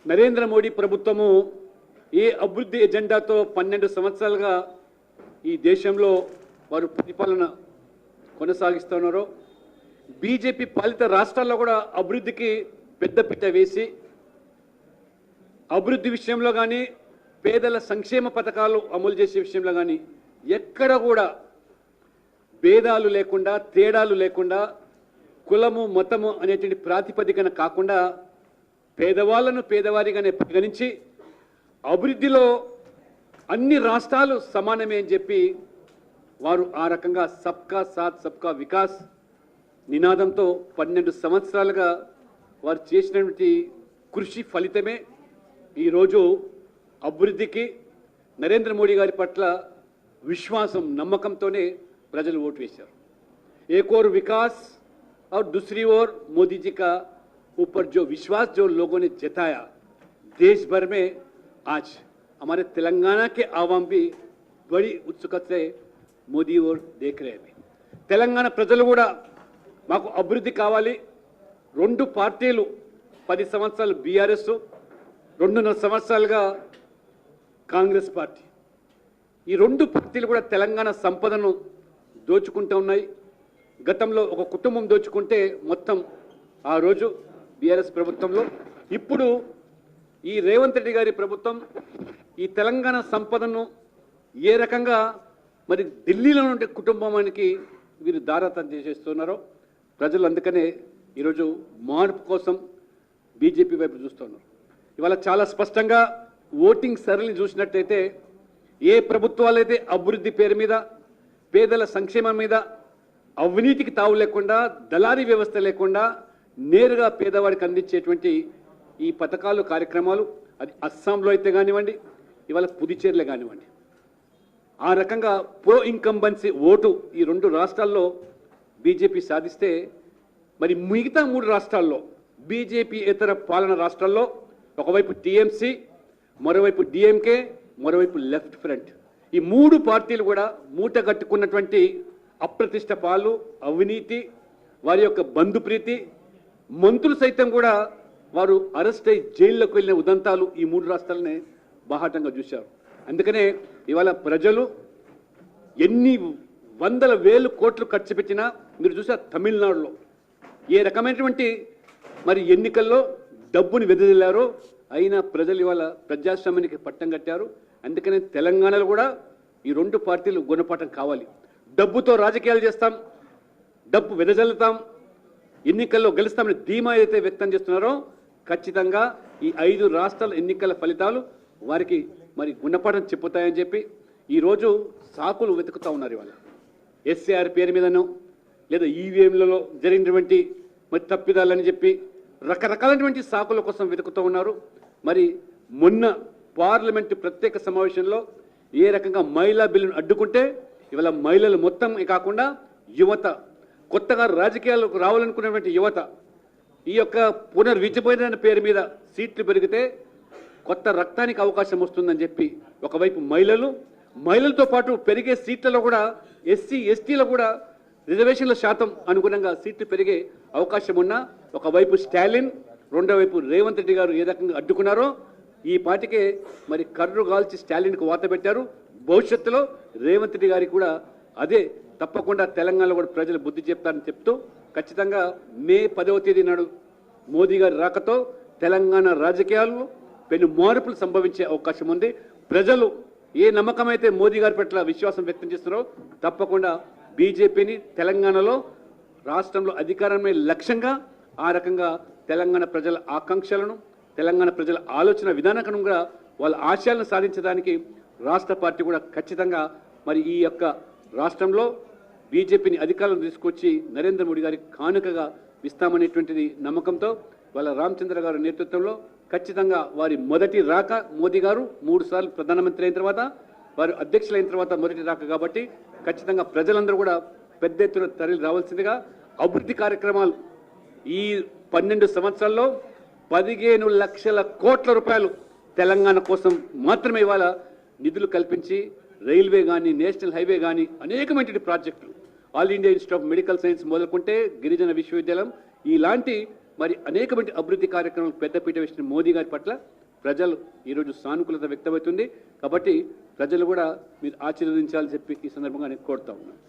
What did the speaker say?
నరేంద్ర మోడీ ప్రభుత్వము ఏ అభివృద్ధి ఎజెండాతో 12 సంవత్సరాలుగా ఈ దేశంలో వారు పరిపాలన కొనసాగిస్తున్నారో, బీజేపీ పాలిత రాష్ట్రాల్లో కూడా అభివృద్ధికి పెద్దపీట వేసి అభివృద్ధి విషయంలో కానీ పేదల సంక్షేమ పథకాలు అమలు చేసే విషయంలో కానీ ఎక్కడ కూడా భేదాలు లేకుండా, తేడాలు లేకుండా, కులము మతము అనేటువంటి ప్రాతిపదికన కాకుండా పేదవాళ్లను పేదవారిగానే పరిగణించి అభివృద్ధిలో అన్ని రాష్ట్రాలు సమానమే అని చెప్పి వారు ఆ రకంగా సబ్కా సాత్ సబ్కా వికాస్ నినాదంతో 12 సంవత్సరాలుగా వారు చేసినటువంటి కృషి ఫలితమే ఈరోజు అభివృద్ధికి నరేంద్ర మోడీ గారి పట్ల విశ్వాసం, నమ్మకంతోనే ప్రజలు ఓటు వేశారు. एक और विकास और दूसरी ओर मोदी जी का ऊपर जो विश्वास जो लोगों ने जताया, देश भर में आज हमारे तेलंगाना के आवाम भी बड़ी उत्सुकता से मोदी और देख रहे हैं. तेलंगाना ప్రజలు కూడా మాకు అభివృద్ధి కావాలి. రెండు పార్టీలు 10 సంవత్సరాలు బీఆర్ఎస్, 2.5 సంవత్సరాలుగా కాంగ్రెస్ పార్టీ, ఈ రెండు పార్టీలు కూడా తెలంగాణ సంపదను దోచుకుంటూ ఉన్నాయి. గతంలో ఒక కుటుంబం దోచుకుంటే మొత్తం ఆ రోజు బీఆర్ఎస్ ప్రభుత్వంలో, ఇప్పుడు ఈ రేవంత్ రెడ్డి గారి ప్రభుత్వం ఈ తెలంగాణ సంపదను ఏ రకంగా మరి ఢిల్లీలో ఉండే కుటుంబానికి వీరు దారాతం చేసేస్తున్నారో ప్రజలు అందుకనే ఈరోజు మార్పు కోసం బీజేపీ వైపు చూస్తున్నారు. ఇవాళ చాలా స్పష్టంగా ఓటింగ్ సరళిని చూసినట్టయితే ఏ ప్రభుత్వాలు అయితే అభివృద్ధి పేరు మీద, పేదల సంక్షేమం మీద, అవినీతికి తావు లేకుండా, దళారీ వ్యవస్థ లేకుండా నేరుగా పేదవాడికి అందించేటువంటి ఈ పథకాలు, కార్యక్రమాలు, అది అస్సాంలో అయితే కానివ్వండి, ఇవాళ పుదుచ్చేరిలో కానివ్వండి, ఆ రకంగా ప్రో ఇన్కంబెన్సీ ఓటు ఈ రెండు రాష్ట్రాల్లో బీజేపీ సాధిస్తే, మరి మిగతా 3 రాష్ట్రాల్లో బీజేపీ ఇతర పాలన రాష్ట్రాల్లో ఒకవైపు టీఎంసీ, మరోవైపు డిఎంకే, మరోవైపు లెఫ్ట్ ఫ్రంట్, ఈ 3 పార్టీలు కూడా మూట కట్టుకున్నటువంటి అప్రతిష్ట పాలు, అవినీతి, వారి యొక్క బంధుప్రీతి, మంత్రులు సైతం కూడా వారు అరెస్ట్ అయి జైల్లోకి వెళ్ళిన ఉదంతాలు ఈ 3 రాష్ట్రాలనే బాహాటంగా చూశారు. అందుకనే ఇవాళ ప్రజలు ఎన్ని వందల వేలు కోట్లు ఖర్చు పెట్టినా, మీరు చూసారు తమిళనాడులో ఏ రకమైనటువంటి మరి ఎన్నికల్లో డబ్బుని వెదజల్లారో, అయినా ప్రజలు ఇవాళ ప్రజాస్వామ్యానికి పట్టం కట్టారు. అందుకనే తెలంగాణలో కూడా ఈ 2 పార్టీలు గుణపాఠం కావాలి. డబ్బుతో రాజకీయాలు చేస్తాం, డబ్బు వెదజల్లుతాం, ఎన్నికల్లో గెలుస్తామని ధీమా అయితే వ్యక్తం చేస్తున్నారో ఖచ్చితంగా ఈ 5 రాష్ట్రాల ఎన్నికల ఫలితాలు వారికి మరి గుణపాఠం చెప్పుతాయని చెప్పి ఈరోజు సాకులు వెతుకుతూ ఉన్నారు. ఇవాళ ఎస్ఏఆర్ పేరు మీదనో లేదా ఈవీఎంలలో జరిగినటువంటి మరి తప్పిదాలని చెప్పి రకరకాలైనటువంటి సాకుల కోసం వెతుకుతూ ఉన్నారు. మరి మొన్న పార్లమెంటు ప్రత్యేక సమావేశంలో ఏ రకంగా మహిళా బిల్లును అడ్డుకుంటే ఇవాళ మహిళలు మొత్తం కాకుండా యువత, కొత్తగా రాజకీయాలకు రావాలనుకున్నటువంటి యువత, ఈ యొక్క పునర్విద్యపోయిన పేరు మీద సీట్లు పెరిగితే కొత్త రక్తానికి అవకాశం వస్తుందని చెప్పి ఒకవైపు మహిళలతో పాటు పెరిగే సీట్లలో కూడా ఎస్సీ ఎస్టీలో కూడా రిజర్వేషన్ల శాతం అనుగుణంగా సీట్లు పెరిగే అవకాశం ఉన్నా ఒకవైపు స్టాలిన్, రెండో వైపు రేవంత్ రెడ్డి గారు ఏ రకంగా అడ్డుకున్నారో ఈ పాటికే మరి కర్రు కాల్చి స్టాలిన్కు వాత పెట్టారు. భవిష్యత్తులో రేవంత్ రెడ్డి గారికి కూడా అదే తప్పకుండా తెలంగాణలో కూడా ప్రజలు బుద్ధి చెప్తారని చెప్తూ ఖచ్చితంగా మే 10వ తేదీ నాడు మోదీ గారి రాకతో తెలంగాణ రాజకీయాల్లో పెను మార్పులు సంభవించే అవకాశం ఉంది. ప్రజలు ఏ నమ్మకం అయితే మోదీ గారి పట్ల విశ్వాసం వ్యక్తం చేస్తున్నారో తప్పకుండా బీజేపీని తెలంగాణలో రాష్ట్రంలో అధికారమే లక్ష్యంగా ఆ రకంగా తెలంగాణ ప్రజల ఆకాంక్షలను, తెలంగాణ ప్రజల ఆలోచన విధానం కూడా వాళ్ళ ఆశయాలను సాధించడానికి రాష్ట్ర పార్టీ కూడా ఖచ్చితంగా మరి ఈ యొక్క రాష్ట్రంలో బీజేపీని అధికారంలో తీసుకొచ్చి నరేంద్ర మోడీ గారికి కానుకగా ఇస్తామనేటువంటిది నమ్మకంతో వాళ్ళ రామచంద్ర గారి నేతృత్వంలో ఖచ్చితంగా వారి మొదటి రాక, మోదీ గారు 3 సార్లు ప్రధానమంత్రి అయిన తర్వాత, వారు అధ్యక్షులైన తర్వాత మొదటి రాక కాబట్టి ఖచ్చితంగా ప్రజలందరూ కూడా పెద్ద ఎత్తున తరలి రావాల్సిందిగా, అభివృద్ధి కార్యక్రమాలు ఈ 12 సంవత్సరాల్లో 15 లక్షల కోట్ల రూపాయలు తెలంగాణ కోసం మాత్రమే ఇవాళ నిధులు కల్పించి రైల్వే కానీ, నేషనల్ హైవే కానీ అనేకమైన ప్రాజెక్టులు, all India institute of medical science మొదలుకుంటే గిరిజన విశ్వవిద్యాలయం, ఇలాంటి మరి అనేకమంది అభివృద్ధి కార్యక్రమాలకు పెద్దపీట వేసిన మోదీ గారి పట్ల ప్రజలు ఈరోజు సానుకూలత వ్యక్తమవుతుంది. కాబట్టి ప్రజలు కూడా మీరు ఆశీర్వదించాలని చెప్పి ఈ సందర్భంగా నేను కోరుతా ఉన్నాను.